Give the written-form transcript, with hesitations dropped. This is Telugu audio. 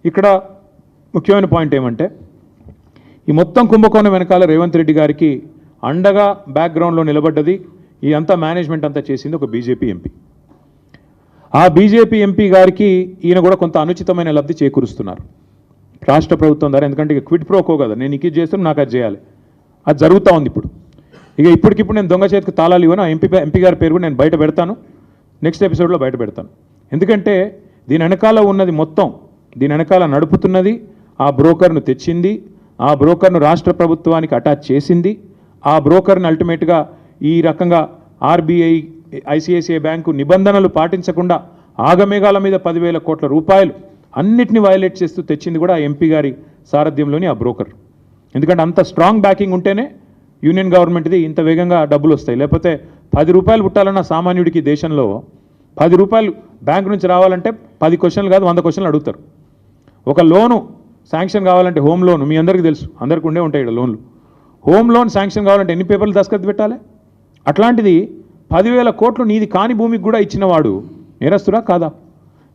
ఇక్కడ ముఖ్యమైన పాయింట్ ఏమంటే ఈ మొత్తం కుంభకోణం వెనకాల రేవంత్ రెడ్డి గారికి అండగా బ్యాక్గ్రౌండ్లో నిలబడ్డది ఈ అంతా మేనేజ్మెంట్ అంతా చేసింది ఒక బీజేపీ ఎంపీ. ఆ బీజేపీ ఎంపీ గారికి ఈయన కూడా కొంత అనుచితమైన లబ్ధి చేకూరుస్తున్నారు రాష్ట్ర ప్రభుత్వం ద్వారా. ఎందుకంటే ఇక క్విడ్ ప్రోకో కదా, నేను ఇది చేస్తాను నాకు అది చేయాలి, అది జరుగుతూ ఉంది ఇప్పుడు. ఇక ఇప్పటికిప్పుడు నేను దొంగ చేతికి తాళాలు ఇవ్వను, ఎంపీ గారి పేరు కూడా నేను బయట పెడతాను, నెక్స్ట్ ఎపిసోడ్లో బయట పెడతాను. ఎందుకంటే దీని వెనకాల ఉన్నది మొత్తం, దీని వెనకాల నడుపుతున్నది ఆ బ్రోకర్ను తెచ్చింది, ఆ బ్రోకర్ను రాష్ట్ర ప్రభుత్వానికి అటాచ్ చేసింది, ఆ బ్రోకర్ని అల్టిమేట్గా ఈ రకంగా ఆర్బీఐ ఐసిఐసిఐ బ్యాంకు నిబంధనలు పాటించకుండా ఆగమేఘాల మీద 10,000 కోట్ల రూపాయలు అన్నిటిని వైలేట్ చేస్తూ తెచ్చింది కూడా ఆ ఎంపీ గారి సారథ్యంలోని ఆ బ్రోకర్. ఎందుకంటే అంత స్ట్రాంగ్ బ్యాకింగ్ ఉంటేనే యూనియన్ గవర్నమెంట్ది ఇంత వేగంగా డబ్బులు వస్తాయి. లేకపోతే 10 రూపాయలు పుట్టాలన్న సామాన్యుడికి దేశంలో 10 రూపాయలు బ్యాంకు నుంచి రావాలంటే 10 క్వశ్చన్లు కాదు 100 క్వశ్చన్లు అడుగుతారు. ఒక లోను శాంక్షన్ కావాలంటే హోమ్ లోన్ మీ అందరికీ తెలుసు, అందరికీ ఉండే ఉంటాయి ఇక్కడ లోన్లు. హోమ్ లోన్ శాంక్షన్ కావాలంటే ఎన్ని పేపర్లు దస్తఖత్ పెట్టాలి? అట్లాంటిది 10,000 కోట్లు నీది కాని భూమికి కూడా ఇచ్చినవాడు నేరస్తుడా కాదా?